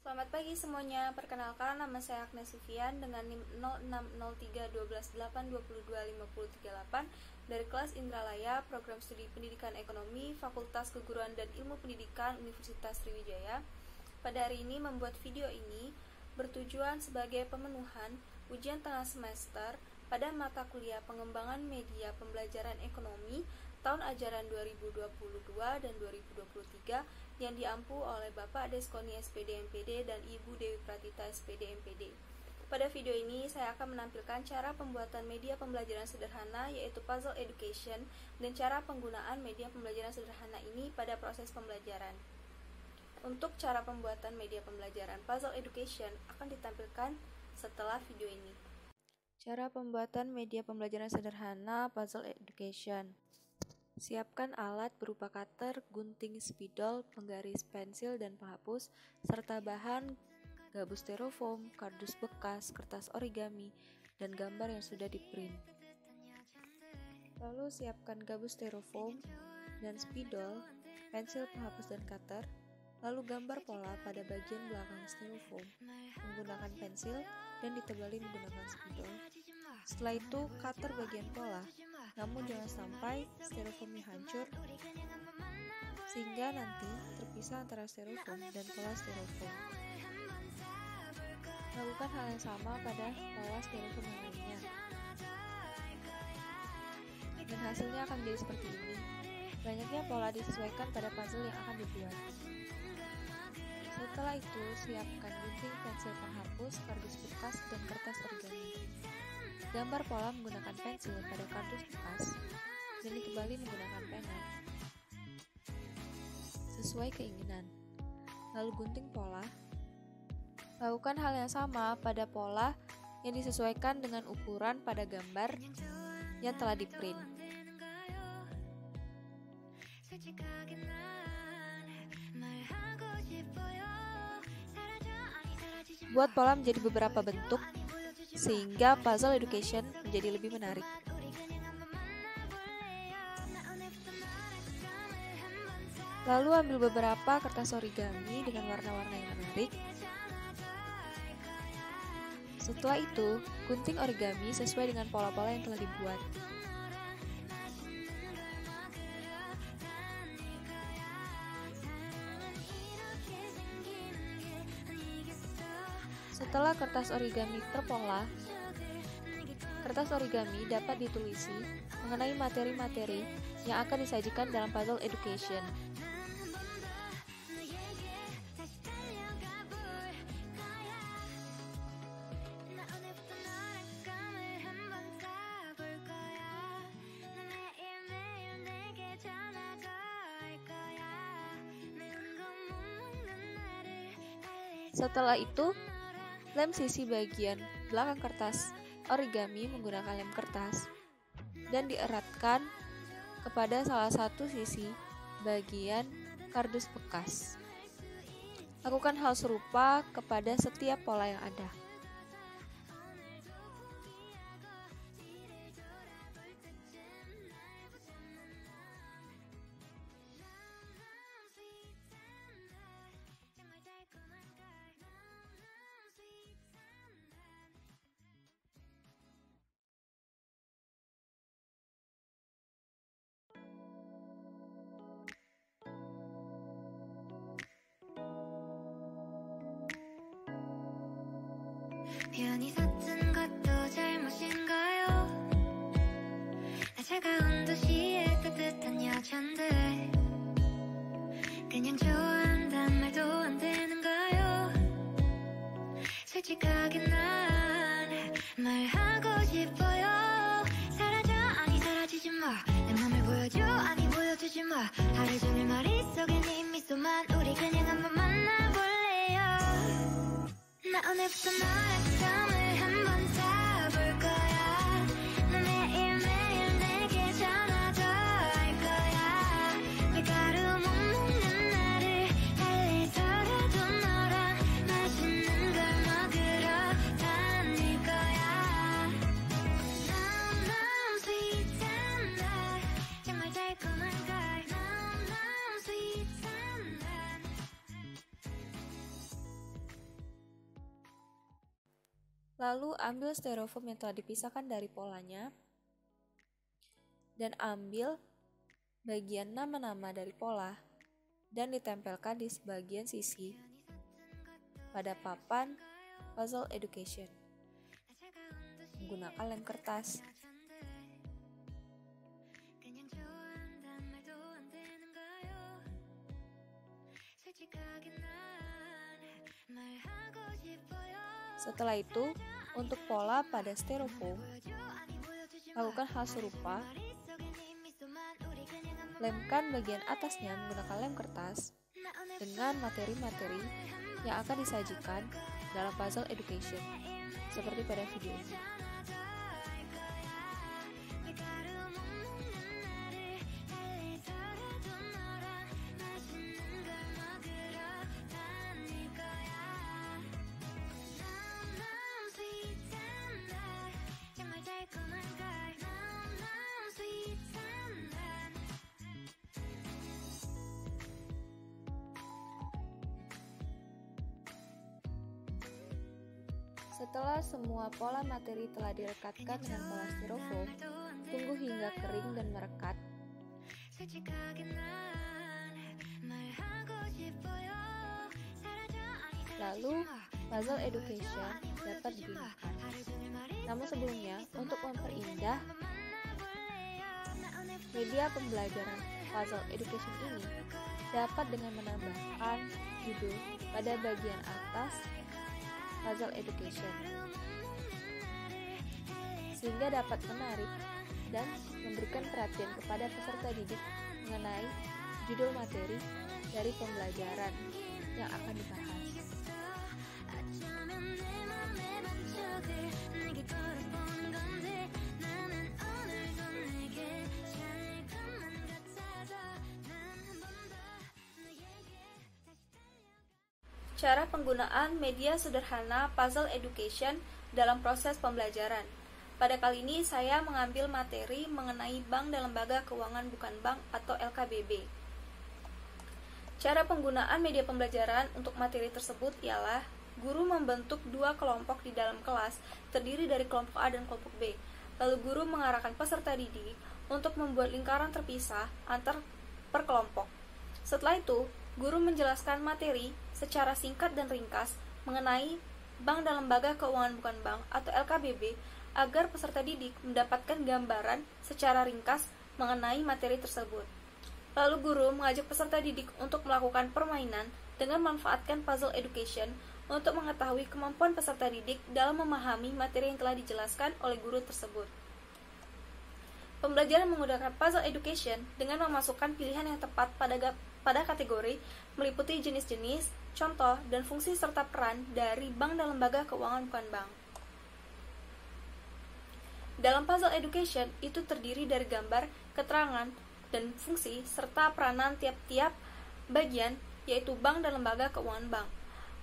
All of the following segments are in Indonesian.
Selamat pagi semuanya, perkenalkan nama saya Agnes Sufian dengan NIM 060312822538 dari kelas Indralaya, Program Studi Pendidikan Ekonomi, Fakultas Keguruan dan Ilmu Pendidikan Universitas Sriwijaya. Pada hari ini membuat video ini bertujuan sebagai pemenuhan ujian tengah semester pada mata kuliah Pengembangan Media Pembelajaran Ekonomi tahun ajaran 2022 dan 2023 yang diampu oleh Bapak Deskoni SPD MPD dan Ibu Dewi Pratita SPD MPD. Pada video ini saya akan menampilkan cara pembuatan media pembelajaran sederhana yaitu puzzle education dan cara penggunaan media pembelajaran sederhana ini pada proses pembelajaran. Untuk cara pembuatan media pembelajaran puzzle education akan ditampilkan setelah video ini. Cara pembuatan media pembelajaran sederhana puzzle education. Siapkan alat berupa cutter, gunting spidol, penggaris pensil dan penghapus, serta bahan gabus styrofoam, kardus bekas, kertas origami, dan gambar yang sudah di-print. Lalu siapkan gabus styrofoam dan spidol, pensil penghapus dan cutter, lalu gambar pola pada bagian belakang styrofoam menggunakan pensil dan ditebali menggunakan spidol. Setelah itu, cutter bagian pola, namun jangan sampai styrofoamnya hancur sehingga nanti terpisah antara styrofoam dan pola styrofoam. Lakukan hal yang sama pada pola styrofoam yang lainnya. Dan hasilnya akan menjadi seperti ini. Banyaknya pola disesuaikan pada puzzle yang akan dibuat. Setelah itu, siapkan gunting, pensil penghapus, kardus bekas, dan kertas origami. Gambar pola menggunakan pensil pada kardus bekas dan ditebali menggunakan pena sesuai keinginan. Lalu gunting pola. Lakukan hal yang sama pada pola yang disesuaikan dengan ukuran pada gambar yang telah di-print. Buat pola menjadi beberapa bentuk sehingga puzzle education menjadi lebih menarik. Lalu ambil beberapa kertas origami dengan warna-warna yang menarik. Setelah itu, gunting origami sesuai dengan pola-pola yang telah dibuat. Setelah kertas origami terpola, kertas origami dapat ditulisi mengenai materi-materi yang akan disajikan dalam puzzle education. Setelah itu, lem sisi bagian belakang kertas origami menggunakan lem kertas dan dieratkan kepada salah satu sisi bagian kardus bekas. Lakukan hal serupa kepada setiap pola yang ada. 편히 섰은 것도 잘못인가요? 나 차가운 도시의 따뜻한 여잔데 그냥 좋아한단 말도 안 되는가요? 솔직하게 난 말하고 싶어요. 사라져 아니 사라지지 마. 내 맘을 보여줘 아니 보여주지 마. 하루 종일 머릿속에 네 미소만 우리 그냥 한번 만나볼래요. 나 오늘부터 너의 썸을 한번 타볼 거야. 너 매일매일 내게 전화도 할 거야. 밀가루 못 먹는 날을 달래서라도 너랑 맛있는 걸 먹으러 다닐 거야. 너무 sweet and hot 정말 달콤한 걸 너무 sweet and hot Lalu ambil styrofoam yang telah dipisahkan dari polanya dan ambil bagian nama-nama dari pola dan ditempelkan di sebagian sisi pada papan puzzle education menggunakan lem kertas. Setelah itu, untuk pola pada styrofoam, lakukan hal serupa. Lemkan bagian atasnya menggunakan lem kertas dengan materi-materi yang akan disajikan dalam puzzle education, seperti pada video ini. Setelah semua pola materi telah direkatkan dengan pola styrofoam, tunggu hingga kering dan merekat. Lalu, puzzle education dapat digunakan. Namun sebelumnya, untuk memperindah media pembelajaran puzzle education ini dapat dengan menambahkan judul pada bagian atas puzzle education, sehingga dapat menarik dan memberikan perhatian kepada peserta didik mengenai judul materi dari pembelajaran yang akan dibahas. Cara penggunaan media sederhana puzzle education dalam proses pembelajaran. Pada kali ini saya mengambil materi mengenai Bank dan Lembaga Keuangan Bukan Bank atau LKBB. Cara penggunaan media pembelajaran untuk materi tersebut ialah guru membentuk dua kelompok di dalam kelas terdiri dari kelompok A dan kelompok B. Lalu guru mengarahkan peserta didik untuk membuat lingkaran terpisah antar per kelompok. Setelah itu, guru menjelaskan materi secara singkat dan ringkas mengenai Bank dan Lembaga Keuangan Bukan Bank atau LKBB agar peserta didik mendapatkan gambaran secara ringkas mengenai materi tersebut. Lalu guru mengajak peserta didik untuk melakukan permainan dengan memanfaatkan puzzle education untuk mengetahui kemampuan peserta didik dalam memahami materi yang telah dijelaskan oleh guru tersebut. Pembelajaran menggunakan puzzle education dengan memasukkan pilihan yang tepat pada kategori meliputi jenis-jenis, contoh, dan fungsi serta peran dari bank dan lembaga keuangan bukan bank. Dalam puzzle education itu terdiri dari gambar, keterangan, dan fungsi serta peranan tiap-tiap bagian yaitu bank dan lembaga keuangan bank.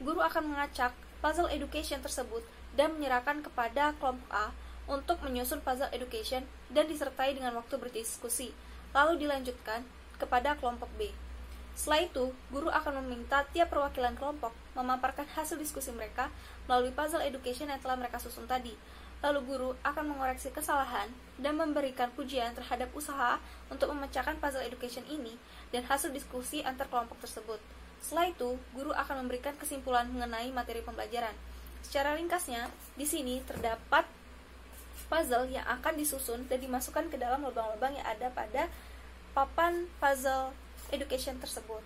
Guru akan mengacak puzzle education tersebut dan menyerahkan kepada kelompok A untuk menyusun puzzle education dan disertai dengan waktu berdiskusi, lalu dilanjutkan kepada kelompok B. Setelah itu, guru akan meminta tiap perwakilan kelompok memaparkan hasil diskusi mereka melalui puzzle education yang telah mereka susun tadi. Lalu guru akan mengoreksi kesalahan dan memberikan pujian terhadap usaha untuk memecahkan puzzle education ini dan hasil diskusi antar kelompok tersebut. Setelah itu, guru akan memberikan kesimpulan mengenai materi pembelajaran. Secara ringkasnya, di sini terdapat puzzle yang akan disusun dan dimasukkan ke dalam lubang-lubang yang ada pada papan puzzle education tersebut.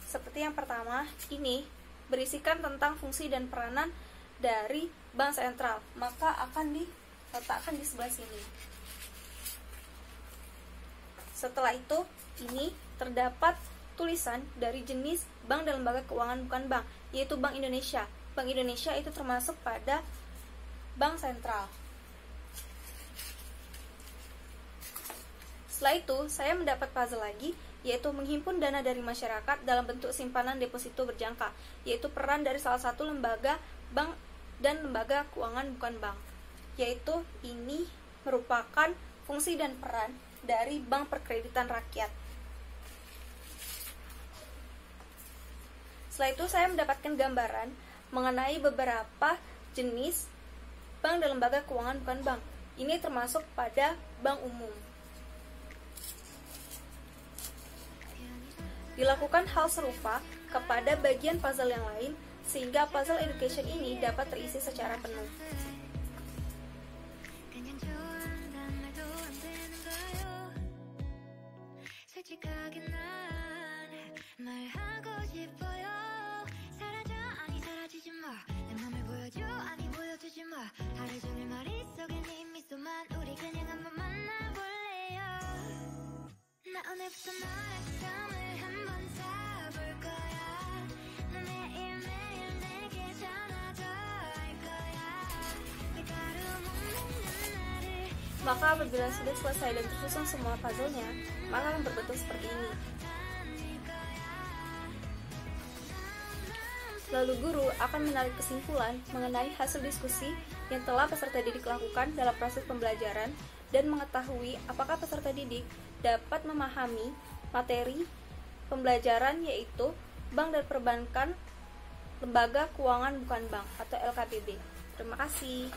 Seperti yang pertama, ini berisikan tentang fungsi dan peranan dari bank sentral, maka akan diletakkan di sebelah sini. Setelah itu, ini terdapat tulisan dari jenis bank dan lembaga keuangan bukan bank, yaitu Bank Indonesia. Bank Indonesia itu termasuk pada bank sentral. Setelah itu, saya mendapat puzzle lagi, yaitu menghimpun dana dari masyarakat dalam bentuk simpanan deposito berjangka, yaitu peran dari salah satu lembaga bank dan lembaga keuangan bukan bank, yaitu ini merupakan fungsi dan peran dari Bank Perkreditan Rakyat. Setelah itu saya mendapatkan gambaran mengenai beberapa jenis bank dan lembaga keuangan bukan bank. Ini termasuk pada bank umum. Dilakukan hal serupa kepada bagian puzzle yang lain, sehingga puzzle education ini dapat terisi secara penuh. 그냥 좋아한단 말도 안 되는가요? 솔직하게 난 말하고 싶어요. 사라져 아니 사라지지 마. 내 맘을 보여줘 아니 보여주지 마. 하루 종일 머릿 속에 네 미소만 우리 그냥 한번 만나볼래요. 나 오늘부터 너의 감을 한번 사볼 거야. 나 매일매일 내게 전화도 할 거야. 밀가루 못 먹는 나를 Maka apabila sudah selesai dan tersusun semua puzzle-nya, maka akan berbentuk seperti ini. Lalu guru akan menarik kesimpulan mengenai hasil diskusi yang telah peserta didik lakukan dalam proses pembelajaran dan mengetahui apakah peserta didik dapat memahami materi pembelajaran, yaitu bank dan perbankan, lembaga keuangan bukan bank atau LKBB. Terima kasih.